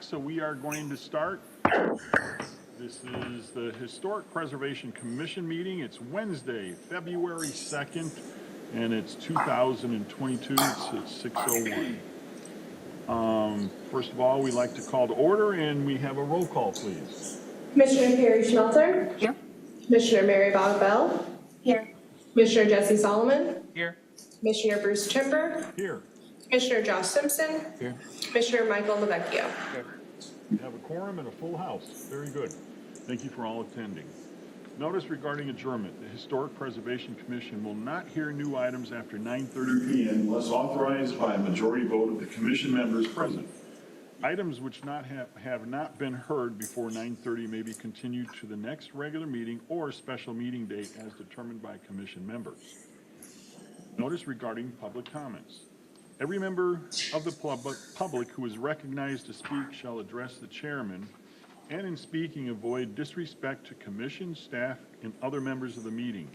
So we are going to start. This is the Historic Preservation Commission meeting. It's Wednesday, February 2nd, and it's 2022. It's at 6:01. First of all, we'd like to call to order, and we have a roll call, please. Commissioner Carrie Schmelzer. Here. Commissioner Mary Bobbitt. Here. Commissioner Jesse Solomon. Here. Commissioner Bruce Timber. Here. Commissioner Josh Simpson. Here. Commissioner Michael Lavecchio. We have a quorum and a full house. Very good. Thank you for all attending. Notice regarding adjournment. The Historic Preservation Commission will not hear new items after 9:30 p.m. unless authorized by a majority vote of the commission members present. Items which have not been heard before 9:30 may be continued to the next regular meeting or special meeting date as determined by commission members. Notice regarding public comments. Every member of the public who is recognized to speak shall address the chairman, and in speaking avoid disrespect to commission, staff, and other members of the meeting.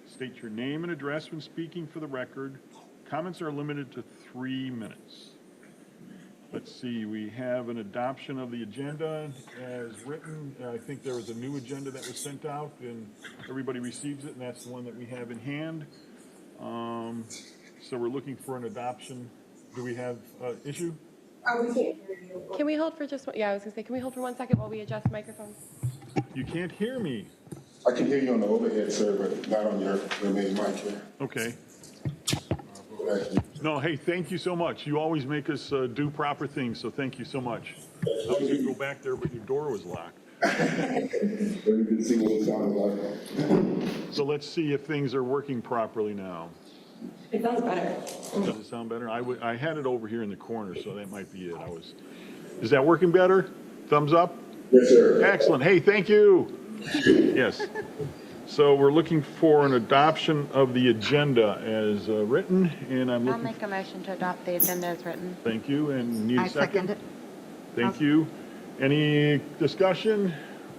State your name and address when speaking for the record. Comments are limited to 3 minutes. Let's see, we have an adoption of the agenda as written. I think there was a new agenda that was sent out, and everybody receives it, and that's the one that we have in hand. So we're looking for an adoption. Do we have an issue? We can't hear you. Can we hold for just one? Yeah, I was gonna say, can we hold for 1 second while we adjust microphones? You can't hear me. I can hear you on the overhead, sir, but not on your main mic here. Okay. Thank you. No, hey, thank you so much. You always make us do proper things, so thank you so much. I was gonna go back there, but your door was locked. So you can see what it sounded like. So let's see if things are working properly now. It sounds better. Does it sound better? I had it over here in the corner, so that might be it. Is that working better? Thumbs up? Yes, sir. Excellent. Hey, thank you. Yes. So we're looking for an adoption of the agenda as written, and I'm I'll looking. make a motion to adopt the agenda as written. Thank you, and need a I second it. Thank you. Any discussion?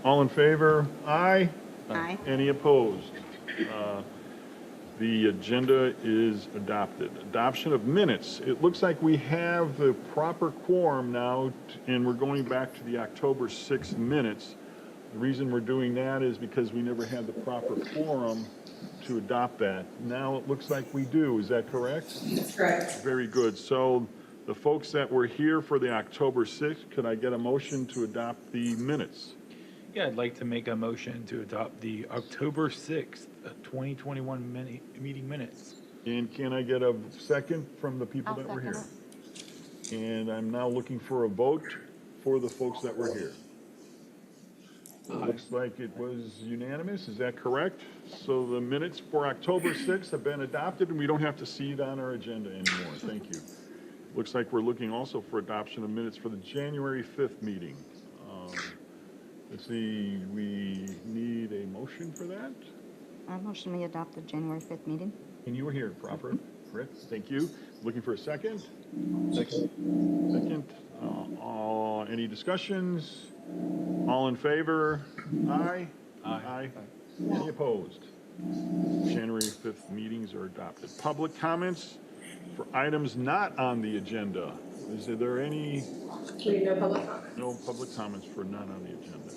All in favor? Aye. Aye. Any opposed? The agenda is adopted. Adoption of minutes. It looks like we have the proper quorum now, and we're going back to the October 6th minutes. The reason we're doing that is because we never had the proper quorum to adopt that. Now it looks like we do. Is that correct? That's correct. Very good. So the folks that were here for the October 6th, could I get a motion to adopt the minutes? Yeah, I'd like to make a motion to adopt the October 6th, 2021 meeting minutes. And can I get a second from the people I'll that were here? second And I'm now looking for a vote for the folks that were here. Looks like it was unanimous, is that correct? So the minutes for October 6th have been adopted, and we don't have to see it on our agenda anymore. Thank you. Looks like we're looking also for adoption of minutes for the January 5th meeting. Let's see, we need a motion for that? I motion we adopt the January 5th meeting. And you were here, proper, correct? Thank you. Looking for a second? Second. Second. Any discussions? All in favor? Aye? Aye. Any opposed? January 5th meetings are adopted. Public comments for items not on the agenda. Is there any? We need no public comment. No public comments for not on the agenda.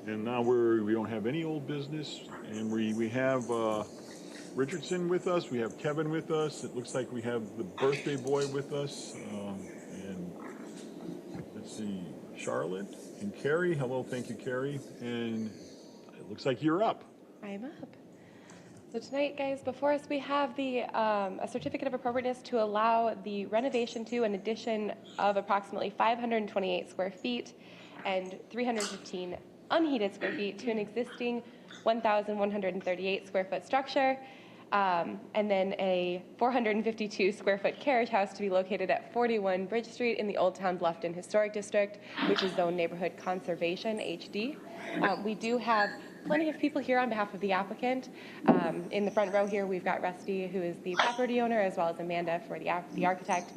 And now we don't have any old business, and we have Richardson with us, we have Kevin with us, it looks like we have the birthday boy with us, and let's see, Charlotte and Carrie. Hello, thank you, Carrie. And it looks like you're up. I'm up. So tonight, guys, before us, we have a certificate of appropriateness to allow the renovation to an addition of approximately 528 square feet and 315 unheated square feet to an existing 1,138 square foot structure, and then a 452 square foot carriage house to be located at 41 Bridge Street in the Old Town Bluffton Historic District, which is Zone Neighborhood Conservation, HD. We do have plenty of people here on behalf of the applicant. In the front row here, we've got Rusty, who is the property owner, as well as Amanda for the architect.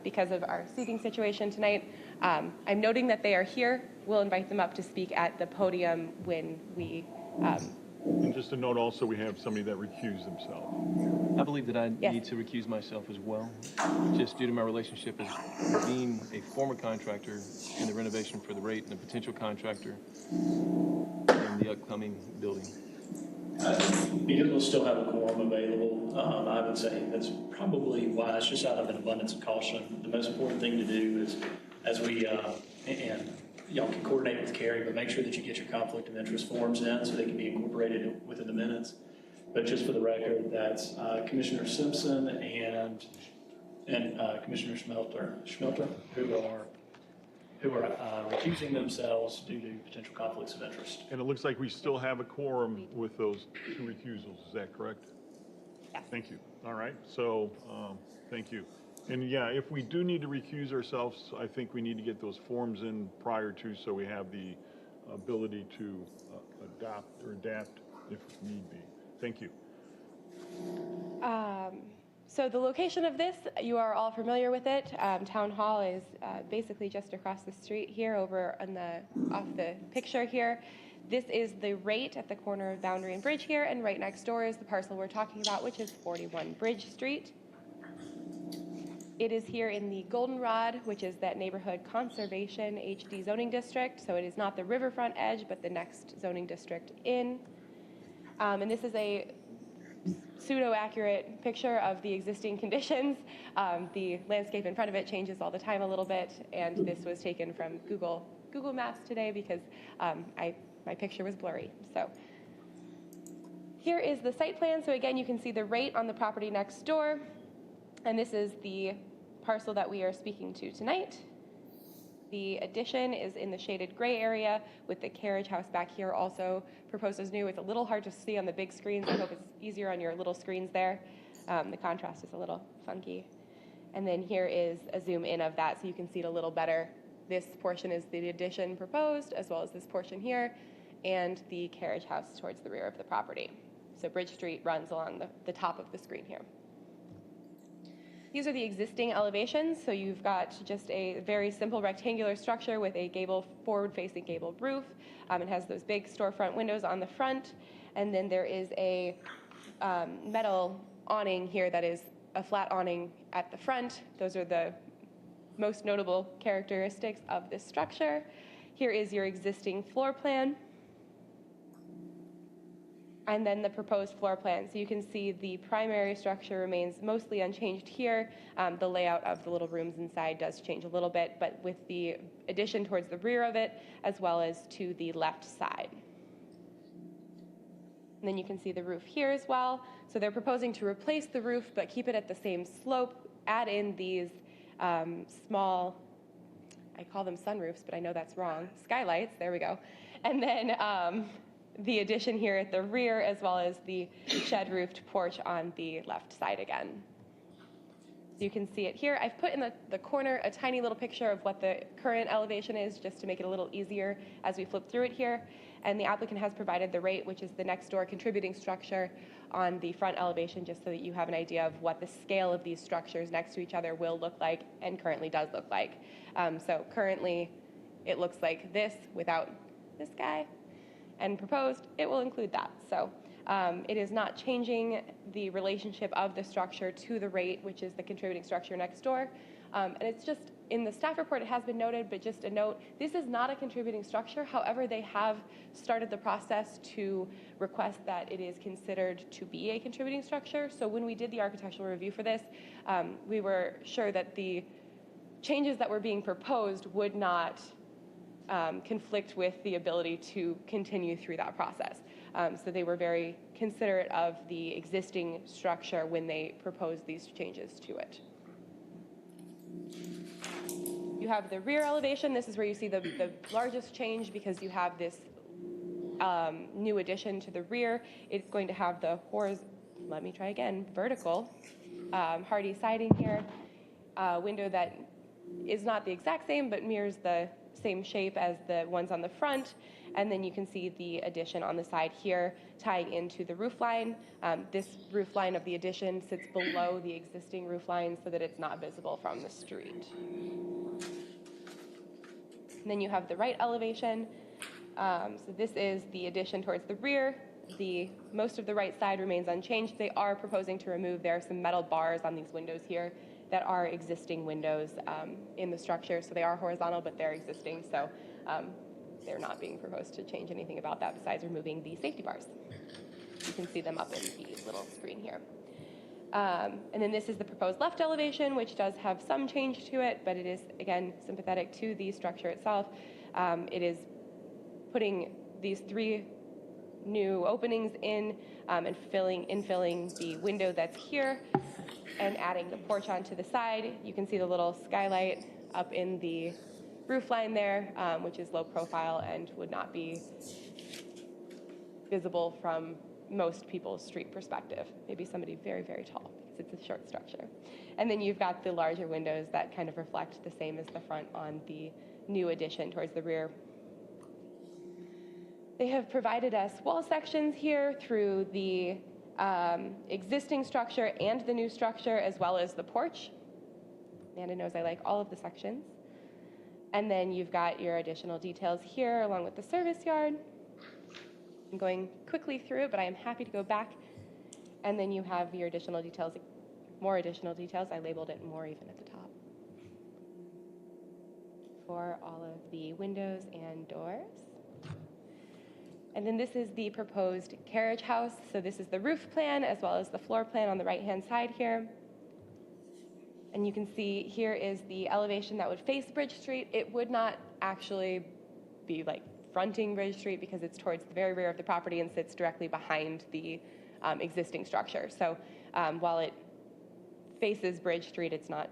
Because of our seating situation tonight, I'm noting that they are here. We'll invite them up to speak at the podium when we And just a note also, we have somebody that recused themselves. I believe that I Yes. need to recuse myself as well, just due to my relationship as being a former contractor in the renovation for the rate and a potential contractor in the upcoming building. Because we'll still have a quorum available, I would say that's probably wise, just out of an abundance of caution. The most important thing to do is, as we, and y'all can coordinate with Carrie, but make sure that you get your conflict of interest forms in so they can be incorporated within the minutes. But just for the record, that's Commissioner Simpson and Commissioner Schmelter, who are recusing themselves due to potential conflicts of interest. And it looks like we still have a quorum with those two recusals, is that correct? Yes. Thank you. All right, so, thank you. And yeah, if we do need to recuse ourselves, I think we need to get those forms in prior to, so we have the ability to adopt or adapt if need be. Thank you. So the location of this, you are all familiar with it. Town Hall is basically just across the street here, over on off the picture here. This is the rate at the corner of Boundary and Bridge here, and right next door is the parcel we're talking about, which is 41 Bridge Street. It is here in the Goldenrod, which is that neighborhood conservation HD zoning district. So it is not the riverfront edge, but the next zoning district in. And this is a pseudo-accurate picture of the existing conditions. The landscape in front of it changes all the time a little bit, and this was taken from Google Maps today because my picture was blurry. So here is the site plan. So again, you can see the rate on the property next door, and this is the parcel that we are speaking to tonight. The addition is in the shaded gray area with the carriage house back here also proposed as new. It's a little hard to see on the big screens. I hope it's easier on your little screens there. The contrast is a little funky. And then here is a zoom in of that so you can see it a little better. This portion is the addition proposed, as well as this portion here, and the carriage house towards the rear of the property. So Bridge Street runs along the top of the screen here. These are the existing elevations. So you've got just a very simple rectangular structure with a forward-facing gable roof. It has those big storefront windows on the front. And then there is a metal awning here that is a flat awning at the front. Those are the most notable characteristics of this structure. Here is your existing floor plan. And then the proposed floor plan. So you can see the primary structure remains mostly unchanged here. The layout of the little rooms inside does change a little bit, but with the addition towards the rear of it, as well as to the left side. And then you can see the roof here as well. So they're proposing to replace the roof, but keep it at the same slope, add in these small, I call them sunroofs, but I know that's wrong, skylights, there we go. And then the addition here at the rear, as well as the shed-roofed porch on the left side again. So you can see it here. I've put in the corner a tiny little picture of what the current elevation is, just to make it a little easier as we flip through it here. And the applicant has provided the rate, which is the next door contributing structure, on the front elevation, just so that you have an idea of what the scale of these structures next to each other will look like, and currently does look like. So currently, it looks like this without this guy. And proposed, it will include that. So it is not changing the relationship of the structure to the rate, which is the contributing structure next door. And it's just, in the staff report, it has been noted, but just a note, this is not a contributing structure. However, they have started the process to request that it is considered to be a contributing structure. So when we did the architectural review for this, we were sure that the changes that were being proposed would not conflict with the ability to continue through that process. So they were very considerate of the existing structure when they proposed these changes to it. You have the rear elevation. This is where you see the largest change, because you have this new addition to the rear. It's going to have the vertical hardy siding here, window that is not the exact same, but mirrors the same shape as the ones on the front. And then you can see the addition on the side here tying into the roof line. This roof line of the addition sits below the existing roof line so that it's not visible from the street. And then you have the right elevation. So this is the addition towards the rear. most of the right side remains unchanged. They are proposing to remove, there are some metal bars on these windows here that are existing windows in the structure. So they are horizontal, but they're existing. So they're not being proposed to change anything about that besides removing the safety bars. You can see them up in the little screen here. And then this is the proposed left elevation, which does have some change to it, but it is, again, sympathetic to the structure itself. It is putting these 3 new openings in and infilling the window that's here and adding the porch onto the side. You can see the little skylight up in the roof line there, which is low profile and would not be visible from most people's street perspective. Maybe somebody very, very tall because it's a short structure. And then you've got the larger windows that kind of reflect the same as the front on the new addition towards the rear. They have provided us wall sections here through the existing structure and the new structure, as well as the porch. Amanda knows I like all of the sections. And then you've got your additional details here along with the service yard. I'm going quickly through it, but I am happy to go back. And then you have your additional details, more additional details. I labeled it more even at the top. For all of the windows and doors. And then this is the proposed carriage house. So this is the roof plan as well as the floor plan on the right-hand side here. And you can see here is the elevation that would face Bridge Street. It would not actually be like fronting Bridge Street because it's towards the very rear of the property and sits directly behind the existing structure. So while it faces Bridge Street, it's not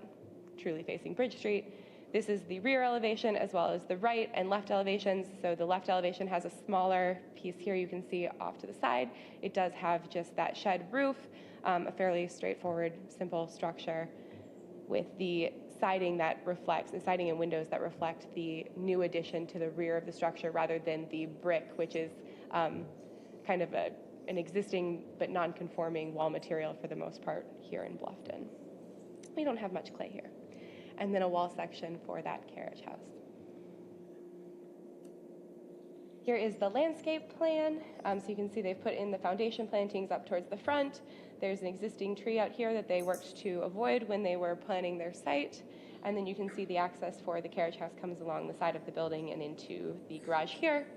truly facing Bridge Street. This is the rear elevation as well as the right and left elevations. So the left elevation has a smaller piece here you can see off to the side. It does have just that shed roof, a fairly straightforward, simple structure with the siding that reflects, the siding and windows that reflect the new addition to the rear of the structure rather than the brick, which is kind of an existing but non-conforming wall material for the most part here in Bluffton. We don't have much clay here. And then a wall section for that carriage house. Here is the landscape plan. So you can see they've put in the foundation plantings up towards the front. There's an existing tree out here that they worked to avoid when they were planning their site. And then you can see the access for the carriage house comes along the side of the building and into the garage here.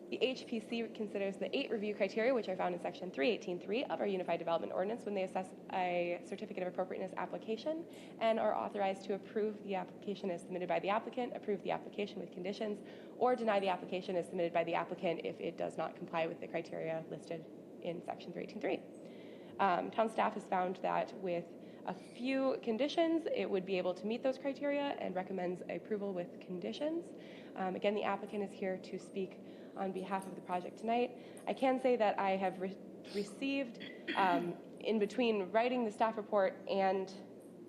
The HPC considers the 8 review criteria, which are found in section 318.3 of our Unified Development Ordinance when they assess a certificate of appropriateness application and are authorized to approve the application as submitted by the applicant, approve the application with conditions, or deny the application as submitted by the applicant if it does not comply with the criteria listed in section 318.3. Town staff has found that with a few conditions, it would be able to meet those criteria and recommends approval with conditions. Again, the applicant is here to speak on behalf of the project tonight. I can say that I have received, in between writing the staff report and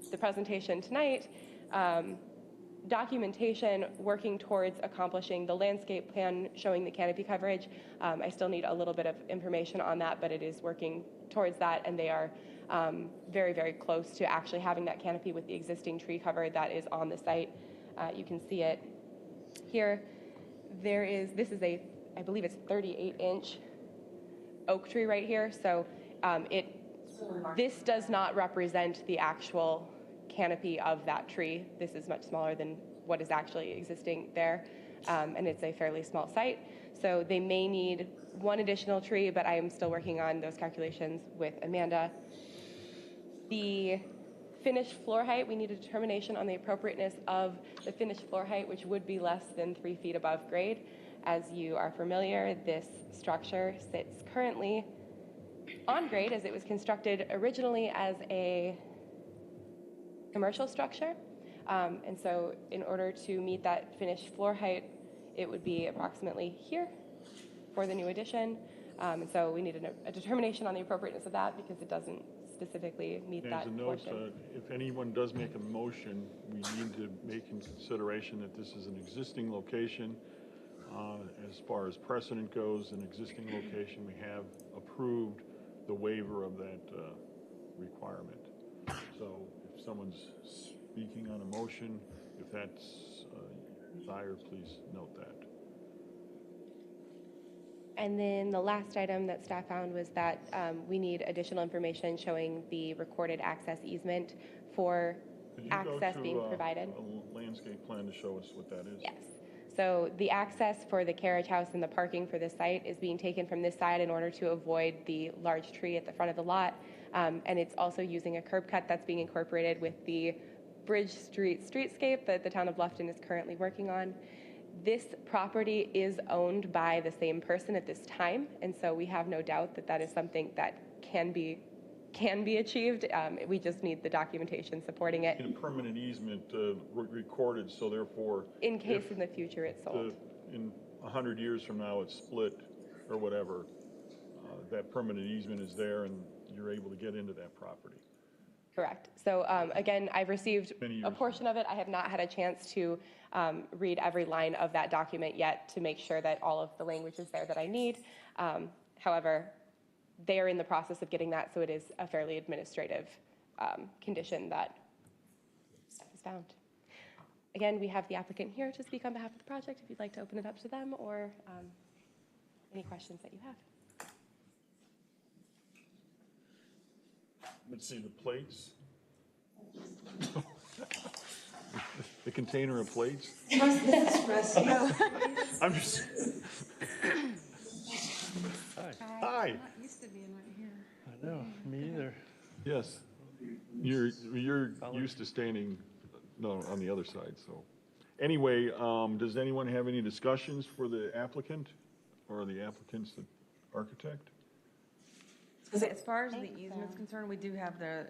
the presentation tonight, documentation working towards accomplishing the landscape plan showing the canopy coverage. I still need a little bit of information on that, but it is working towards that, and they are very, very close to actually having that canopy with the existing tree cover that is on the site. You can see it here. This is I believe it's 38-inch oak tree right here. So this does not represent the actual canopy of that tree. This is much smaller than what is actually existing there. And it's a fairly small site. So they may need 1 additional tree, but I am still working on those calculations with Amanda. The finished floor height, we need a determination on the appropriateness of the finished floor height, which would be less than 3 feet above grade. As you are familiar, this structure sits currently on grade as it was constructed originally as a commercial structure. And so in order to meet that finished floor height, it would be approximately here for the new addition. And so we need a determination on the appropriateness of that because it doesn't specifically meet As that a note, portion. if anyone does make a motion, we need to make in consideration that this is an existing location. As far as precedent goes, an existing location, we have approved the waiver of that requirement. So if someone's speaking on a motion, if that's desired, please note that. And then the last item that staff found was that we need additional information showing the recorded access easement for Could you go access to being provided. a landscape plan to show us what that is? Yes. So the access for the carriage house and the parking for this site is being taken from this side in order to avoid the large tree at the front of the lot. And it's also using a curb cut that's being incorporated with the Bridge Street streetscape that the town of Bluffton is currently working on. This property is owned by the same person at this time, and so we have no doubt that that is something that can be achieved. We just need the documentation supporting it. In a permanent easement recorded, so therefore. In case if in the future it's sold. in 100 years from now it's split or whatever, that permanent easement is there and you're able to get into that property. Correct. So again, I've received Many years a portion of it. I have not had a chance to read every line of that document yet to make sure that all of the language is there that I need. However, they are in the process of getting that, so it is a fairly administrative condition that staff has found. Again, we have the applicant here to speak on behalf of the project if you'd like to open it up to them or any questions that you have. Let's see the plates. The container of plates. I'm just. Hi. Not used to being right here. I know, me either. Yes. You're used to standing on the other side, so. Anyway, does anyone have any discussions for the applicant or the applicant's architect? As far as the easement's concerned, we do have the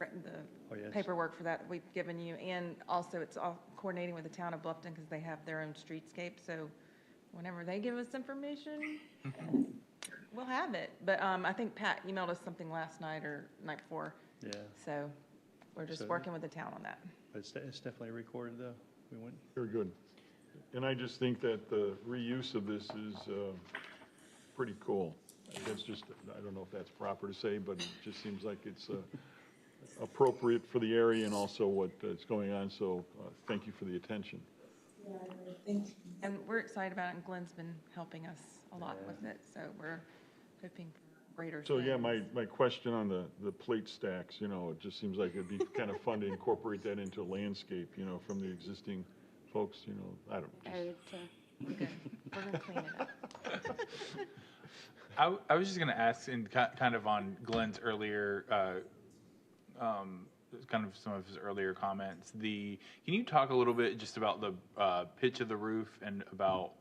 Oh, yes. paperwork for that we've given you, and also it's all coordinating with the town of Bluffton because they have their own streetscape, so whenever they give us information, we'll have it. But I think Pat emailed us something last night or night before, Yeah, so we're just So- working with the town on that. but it's definitely recorded though. We went, Very good. And I just think that the reuse of this is pretty cool. That's just, I don't know if that's proper to say, but it just seems like it's appropriate for the area and also what is going on, so thank you for the attention. And we're excited about it, and Glenn's been helping us a lot with it, so we're hoping for greater. So yeah, things. my question on the plate stacks, it just seems like it'd be kind of fun to incorporate that into landscape, from the existing folks, I don't, just, Good. We're gonna clean it up. I was just going to ask, in kind of on Glenn's earlier, kind of some of his earlier comments. Can you talk a little bit just about the pitch of the roof and about,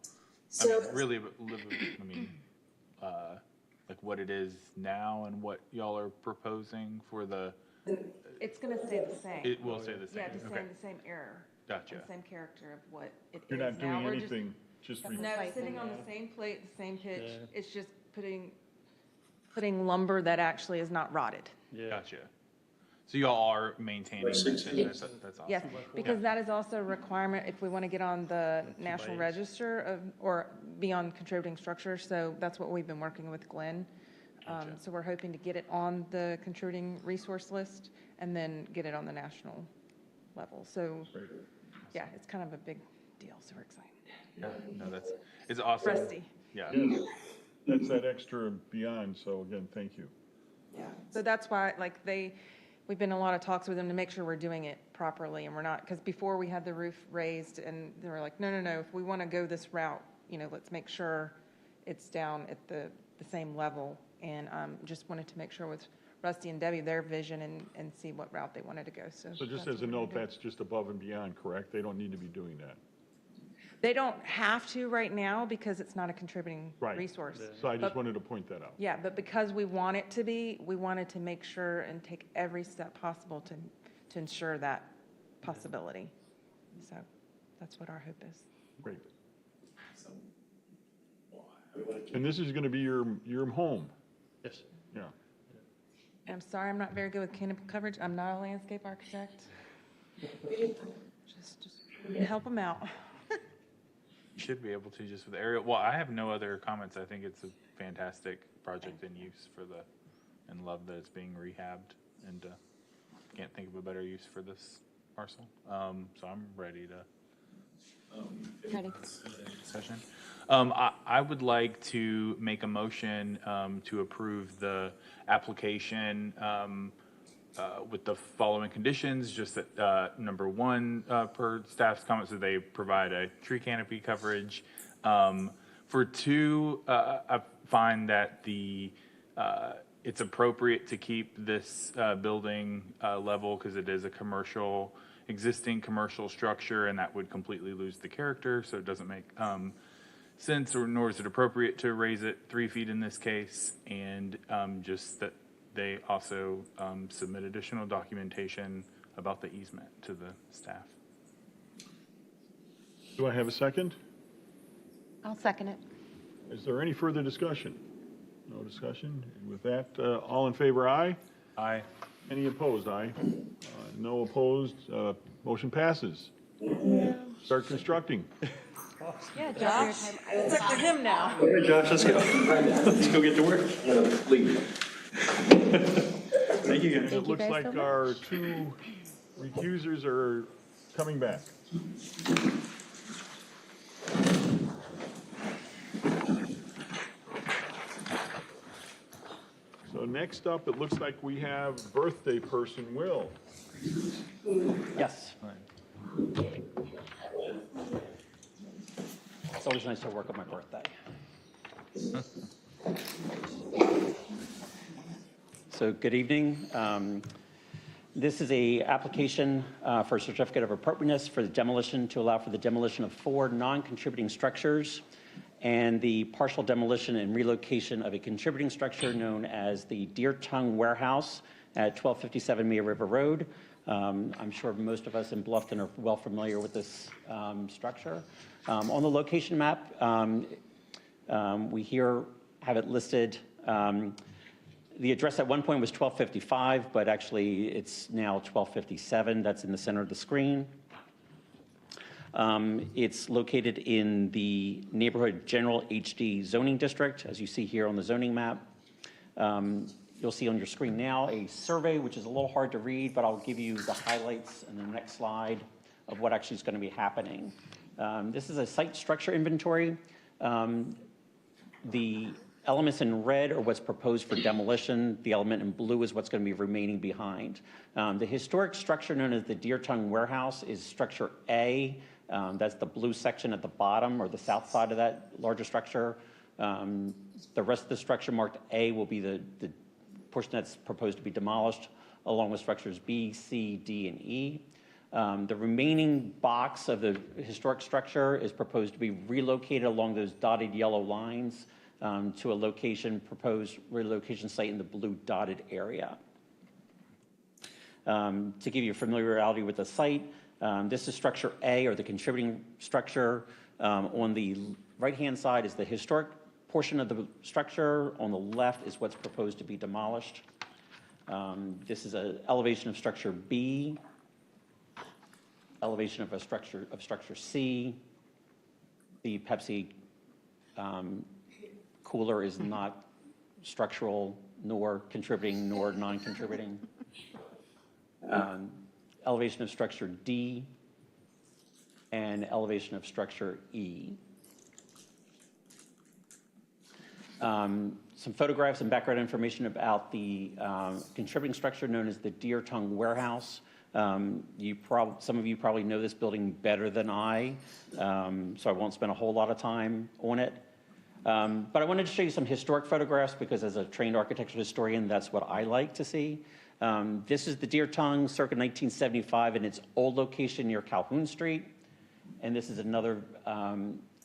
really, like what it is now and what y'all are proposing for the? It's gonna stay the same. It will stay the same. Yeah, the Okay. same error. Gotcha. The same character of what it is. you're not now. doing We're just- anything, just. No, sitting on the same plate, the same pitch. Yeah. It's just putting lumber that actually is not rotted. yeah. Gotcha. So y'all are maintaining this, and that's awesome. Yes, because that is also a requirement if we want to get on the National bays. Register or be on contributing structures. So that's what we've been working with Glenn. So we're hoping to get it on the contributing resource list and then get it on the national level. So, yeah, it's kind of a big deal, so we're excited. Yeah, no, it's awesome. Rusty. Yeah. Yes, that's that extra beyond, so again, thank you. Yeah, so that's why, we've been in a lot of talks with them to make sure we're doing it properly, and we're not, because before we had the roof raised, and they were like, no, if we want to go this route, let's make sure it's down at the same level, and just wanted to make sure with Rusty and Debbie, their vision, and see what route they wanted to go, so. So just that's as a what we're note, gonna do. that's just above and beyond, correct? They don't need to be doing that. They don't have to right now, because it's not a contributing Right. resource. So I just But- wanted to point that out. Yeah, but because we want it to be, we wanted to make sure and take every step possible to ensure that possibility. So that's what our hope is. Great. And this is going to be your home? Yes. Yeah. And I'm sorry, I'm not very good with canopy coverage. I'm not a landscape architect. Just help them out. You should be able to just with aerial. Well, I have no other comments. I think it's a fantastic project and use and love that it's being rehabbed, and can't think of a better use for this parcel. So I'm ready to Ready? Session. I would like to make a motion to approve the application with the following conditions, just that number one, per staff's comments, that they provide a tree canopy coverage. For two, I find that it's appropriate to keep this building level because it is a existing commercial structure, and that would completely lose the character, so it doesn't make sense, nor is it appropriate to raise it 3 feet in this case, and just that they also submit additional documentation about the easement to the staff. Do I have a second? I'll second it. Is there any further discussion? No discussion? With that, all in favor, aye? Aye. Any opposed, aye? No opposed, motion passes. Start constructing. Yeah, Josh, it's up to him now. All right, Josh, let's go. Let's go get to work. Thank you, guys. It looks like our two recusers are coming back. So next up, it looks like we have birthday person Will. Yes. It's always nice to work on my birthday. So good evening. This is a application for a certificate of appropriateness for the demolition to allow for the demolition of 4 non-contributing structures and the partial demolition and relocation of a contributing structure known as the Deer Tongue Warehouse at 1257 Mia River Road. I'm sure most of us in Bluffton are well familiar with this structure. On the location map, we here have it listed. The address at one point was 1255, but actually it's now 1257. That's in the center of the screen. It's located in the neighborhood general HD zoning district, as you see here on the zoning map. You'll see on your screen now a survey, which is a little hard to read, but I'll give you the highlights in the next slide of what actually is going to be happening. This is a site structure inventory. The elements in red are what's proposed for demolition. The element in blue is what's going to be remaining behind. The historic structure known as the Deer Tongue Warehouse is structure A. That's the blue section at the bottom, or the south side of that larger structure. The rest of the structure marked A will be the portion that's proposed to be demolished, along with structures B, C, D, and E. The remaining box of the historic structure is proposed to be relocated along those dotted yellow lines to a proposed relocation site in the blue dotted area. To give you familiarity with the site, this is structure A, or the contributing structure. On the right-hand side is the historic portion of the structure. On the left is what's proposed to be demolished. This is an elevation of structure B, elevation of structure C. The Pepsi cooler is not structural, nor contributing, nor non-contributing. Elevation of structure D, and elevation of structure E. Some photographs and background information about the contributing structure known as the Deer Tongue Warehouse. Some of you probably know this building better than I, so I won't spend a whole lot of time on it. But I wanted to show you some historic photographs because as a trained architectural historian, that's what I like to see. This is the Deer Tongue circa 1975 in its old location near Calhoun Street. And this is another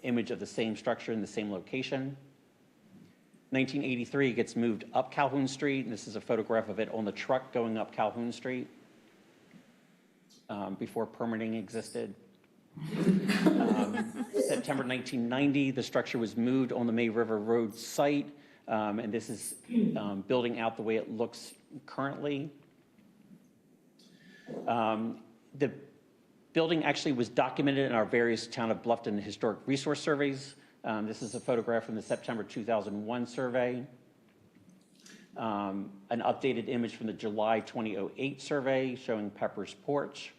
image of the same structure in the same location. 1983, it gets moved up Calhoun Street, and this is a photograph of it on the truck going up Calhoun Street before permitting existed. September 1990, the structure was moved on the May River Road site, and this is building out the way it looks currently. The building actually was documented in our various Town of Bluffton historic resource surveys. This is a photograph from the September 2001 survey. An updated image from the July 2008 survey showing Pepper's Porch.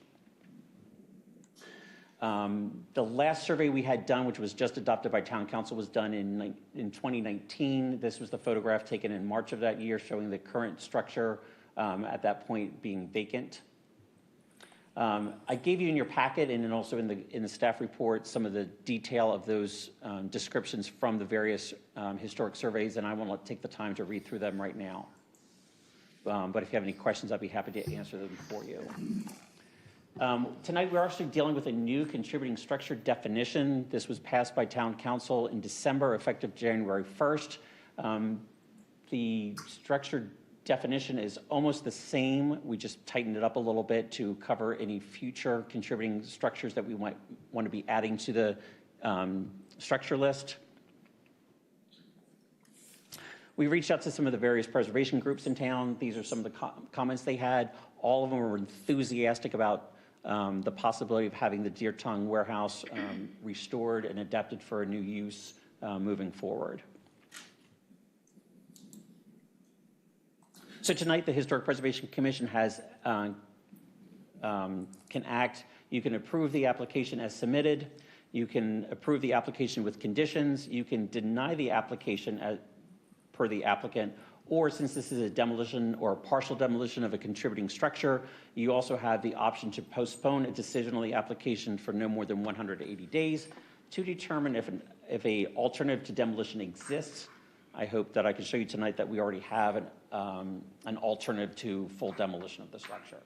The last survey we had done, which was just adopted by town council, was done in 2019. This was the photograph taken in March of that year showing the current structure at that point being vacant. I gave you in your packet and then also in the staff report some of the detail of those descriptions from the various historic surveys, and I won't take the time to read through them right now. But if you have any questions, I'd be happy to answer them for you. Tonight, we're actually dealing with a new contributing structure definition. This was passed by town council in December, effective January 1st. The structure definition is almost the same. We just tightened it up a little bit to cover any future contributing structures that we might want to be adding to the structure list. We reached out to some of the various preservation groups in town. These are some of the comments they had. All of them were enthusiastic about the possibility of having the Deer Tongue warehouse restored and adapted for a new use moving forward. So tonight, the Historic Preservation Commission has can act. You can approve the application as submitted. You can approve the application with conditions. You can deny the application as per the applicant, or since this is a demolition or a partial demolition of a contributing structure, you also have the option to postpone a decision on the application for no more than 180 days to determine if a alternative to demolition exists. I hope that I can show you tonight that we already have an alternative to full demolition of the structure.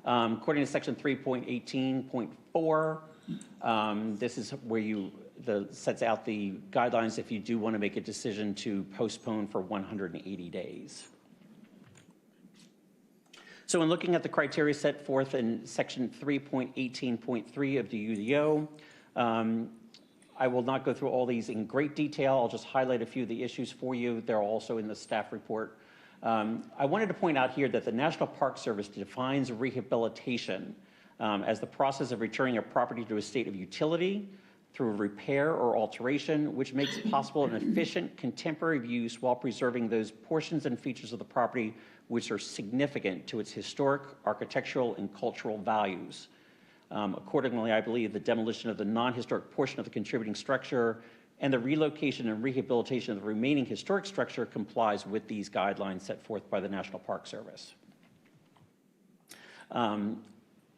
According to section 3.18.4, this is where sets out the guidelines if you do want to make a decision to postpone for 180 days. So in looking at the criteria set forth in section 3.18.3 of the UDO, I will not go through all these in great detail. I'll just highlight a few of the issues for you. They're also in the staff report. I wanted to point out here that the National Park Service defines rehabilitation as the process of returning a property to a state of utility through repair or alteration, which makes possible an efficient contemporary use while preserving those portions and features of the property which are significant to its historic, architectural, and cultural values. Accordingly, I believe the demolition of the non-historic portion of the contributing structure and the relocation and rehabilitation of the remaining historic structure complies with these guidelines set forth by the National Park Service.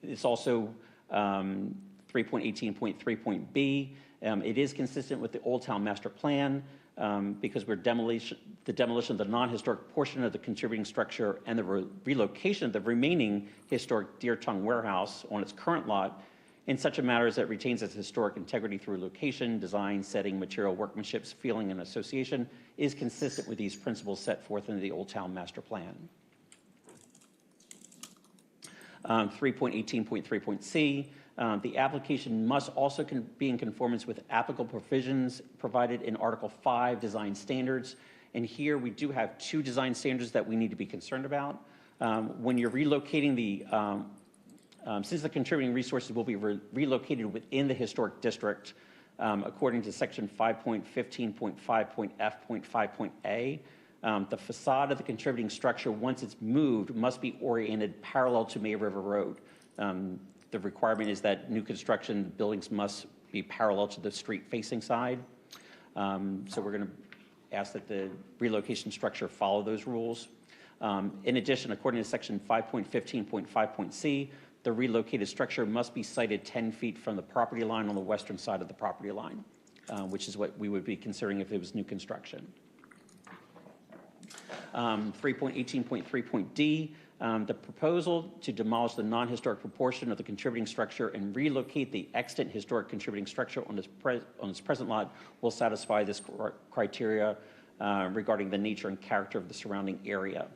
It's also 3.18.3.b. It is consistent with the Old Town Master Plan because the demolition of the non-historic portion of the contributing structure and the relocation of the remaining historic Deer Tongue warehouse on its current lot in such a manner as that retains its historic integrity through location, design, setting, material, workmanship, feeling, and association is consistent with these principles set forth in the Old Town Master Plan. 3.18.3.c, the application must also be in conformance with applicable provisions provided in Article 5 design standards. And here we do have two design standards that we need to be concerned about. When you're relocating since the contributing resources will be relocated within the historic district, according to section 5.15.5.f.5.a, the facade of the contributing structure, once it's moved, must be oriented parallel to May River Road. The requirement is that new construction buildings must be parallel to the street-facing side. So we're going to ask that the relocation structure follow those rules. In addition, according to section 5.15.5.c, the relocated structure must be sited 10 feet from the property line on the western side of the property line, which is what we would be considering if it was new construction. 3.18.3.d, the proposal to demolish the non-historic proportion of the contributing structure and relocate the extant historic contributing structure on its present lot will satisfy this criteria regarding the nature and character of the surrounding area.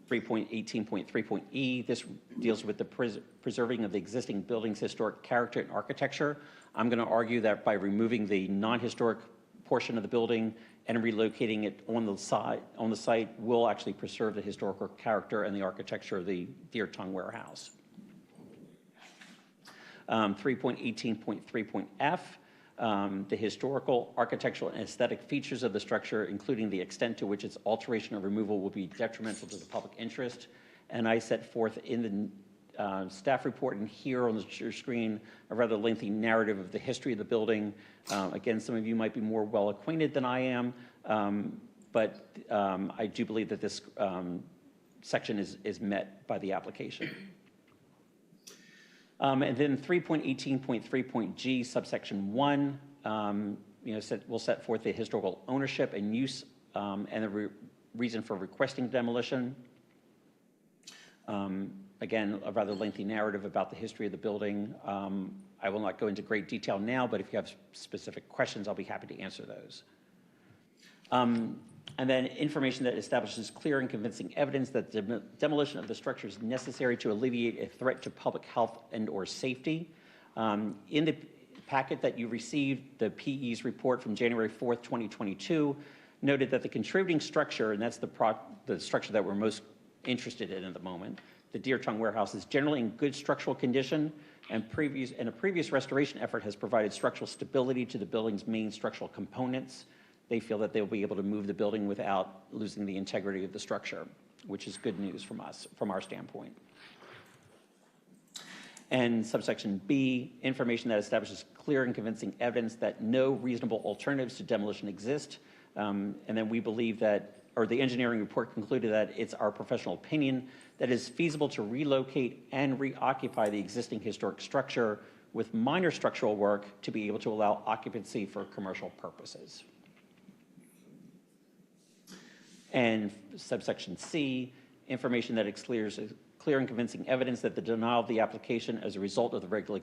3.18.3.e, this deals with the preserving of the existing building's historic character and architecture. I'm going to argue that by removing the non-historic portion of the building and relocating it on the site will actually preserve the historical character and the architecture of the Deer Tongue warehouse. 3.18.3.f, the historical, architectural, and aesthetic features of the structure, including the extent to which its alteration or removal will be detrimental to the public interest, And I set forth in the staff report and here on your screen a rather lengthy narrative of the history of the building. Again, some of you might be more well acquainted than I am, but I do believe that this section is met by the application. And then 3.18.3.g subsection 1, will set forth the historical ownership and use and the reason for requesting demolition. Again, a rather lengthy narrative about the history of the building. I will not go into great detail now, but if you have specific questions, I'll be happy to answer those. And then information that establishes clear and convincing evidence that the demolition of the structure is necessary to alleviate a threat to public health and/or safety. In the packet that you received, the PE's report from January 4th, 2022, noted that the contributing structure, and that's the structure that we're most interested in at the moment, the Deer Tongue Warehouse, is generally in good structural condition, and a previous restoration effort has provided structural stability to the building's main structural components. They feel that they'll be able to move the building without losing the integrity of the structure, which is good news from us, from our standpoint. And subsection B, information that establishes clear and convincing evidence that no reasonable alternatives to demolition exist. And then we believe that, or the engineering report concluded that it's our professional opinion that it's feasible to relocate and reoccupy the existing historic structure with minor structural work to be able to allow occupancy for commercial purposes. And subsection C, information that clears clear and convincing evidence that the denial of the application as a result of the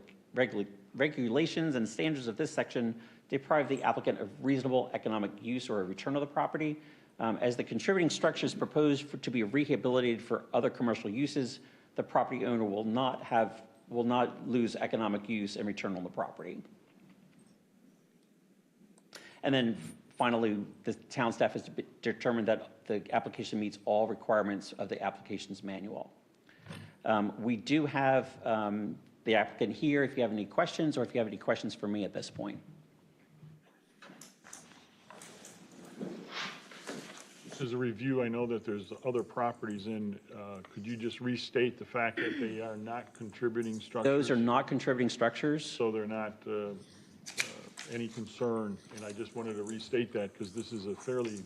regulations and standards of this section deprive the applicant of reasonable economic use or a return of the property. As the contributing structure is proposed to be rehabilitated for other commercial uses, the property owner will not lose economic use and return on the property. And then finally, the town staff has determined that the application meets all requirements of the application's manual. We do have the applicant here if you have any questions, or if you have any questions for me at this point. This is a review. I know that there's other properties in. Could you just restate the fact that they are not contributing structures? Those are not contributing structures. So they're not any concern, and I just wanted to restate that because this is a fairly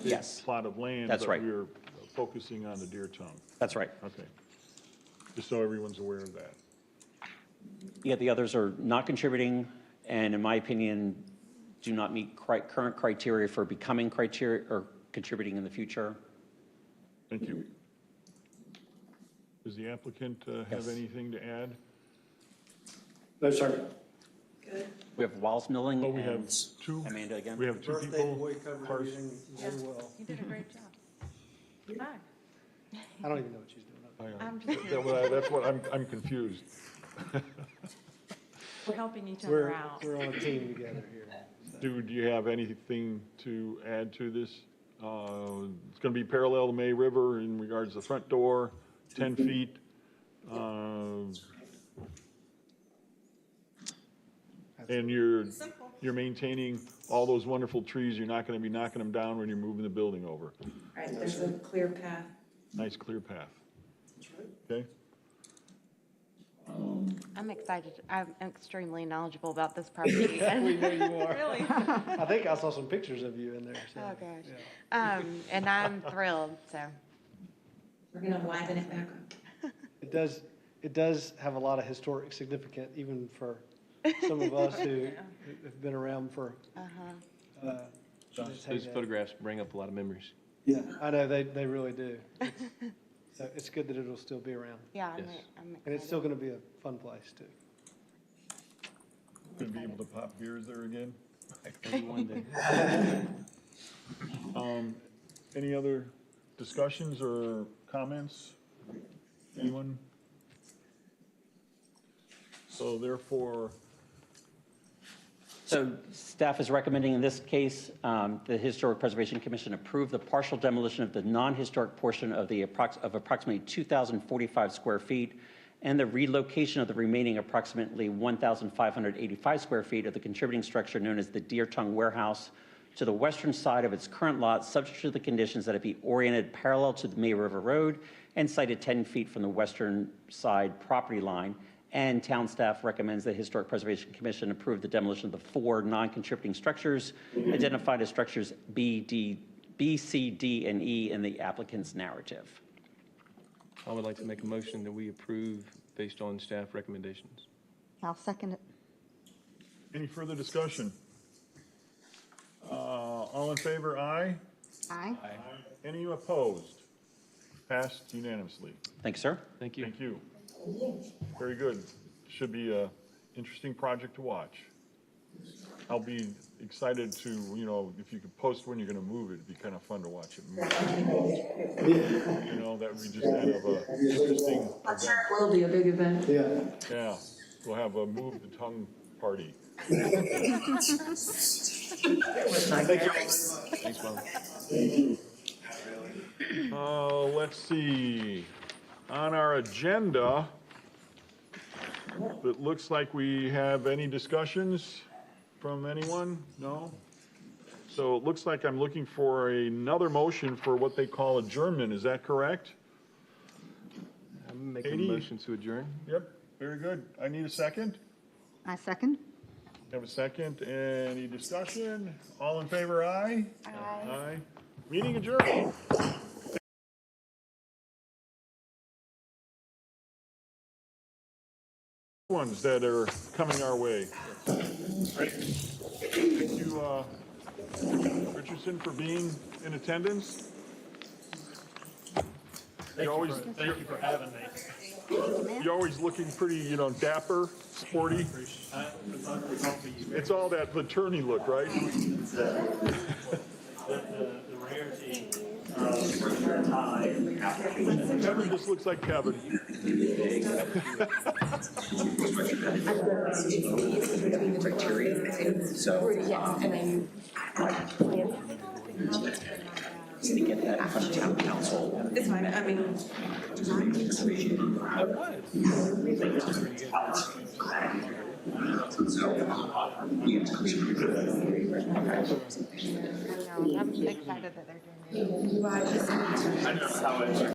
big Yes. plot of land. That's right. But we're focusing on the Deer Tongue. That's right. Okay. Just so everyone's aware of that. Yeah, the others are not contributing, and in my opinion, do not meet current criteria for becoming criteria or contributing in the future. Thank you. Does the applicant have Yes. anything to add? No, sir. Good. We have Wallace Milling Oh, we have and two. Amanda again. We have two Birthday people. boy covered Pars- everything very well. You did a great job. Hi. I don't even know what she's doing. I'm just That's what I'm confused. We're helping each other We're out. on a team together here. Do you have anything to add to this? It's going to be parallel to May River in regards to the front door, 10 feet. And you're maintaining all those wonderful trees. You're not going to be knocking them down when you're moving the building over. Right, there's a clear path. Nice clear path. Okay? I'm excited. I'm extremely knowledgeable about this property. We know you are. Really? I think I saw some pictures of you in there. So, Oh, gosh. yeah. And I'm thrilled, so. We're gonna liven it back up. It does have a lot of historic significance, even for some of us who have been around for. its Those heyday. photographs bring up a lot of memories. Yeah, I know, they really do. So it's good that it'll still be around. Yeah, I'm Yes. excited. And it's still going to be a fun place, too. Going to be able to pop beers there again? Maybe one day. Any other discussions or comments? Anyone? So therefore, So staff is recommending in this case, the Historic Preservation Commission approve the partial demolition of the non-historic portion of approximately 2,045 square feet and the relocation of the remaining approximately 1,585 square feet of the contributing structure known as the Deer Tongue Warehouse to the western side of its current lot, subject to the conditions that it be oriented parallel to the May River Road and sited 10 feet from the western side property line. And town staff recommends the Historic Preservation Commission approve the demolition of the 4 non-contributing structures identified as structures B, C, D, and E in the applicant's narrative. I would like to make a motion that we approve based on staff recommendations. I'll second it. Any further discussion? All in favor, aye? Aye. Any opposed? Passed unanimously. Thank you, sir. Thank you. Thank you. Very good. Should be a interesting project to watch. I'll be excited to, you know, if you could post when you're gonna move it, it'd be kind of fun to watch it move. You know, that would be just kind of a interesting event. Will be a big event. Yeah. Yeah, we'll have a move the tongue party. Thanks, Bob. Let's see, on our agenda, it looks like we have any discussions from anyone? No? So it looks like I'm looking for another motion for what they call adjournment, is that correct? I'm making a 80. motion to adjourn. Yep, very good. I need a second. I second. Have a second. Any discussion? All in favor, aye? Aye. Aye. Meeting adjourned. Ones that are coming our way. Thank you, Richardson, for being in attendance. You're always looking pretty, you know, dapper, sporty. It's all that attorney look, right? The rarity of time application. Kevin just looks like Kevin. So, to get that from town council. It's fine, I mean, I'm excited that they're doing it. I know how it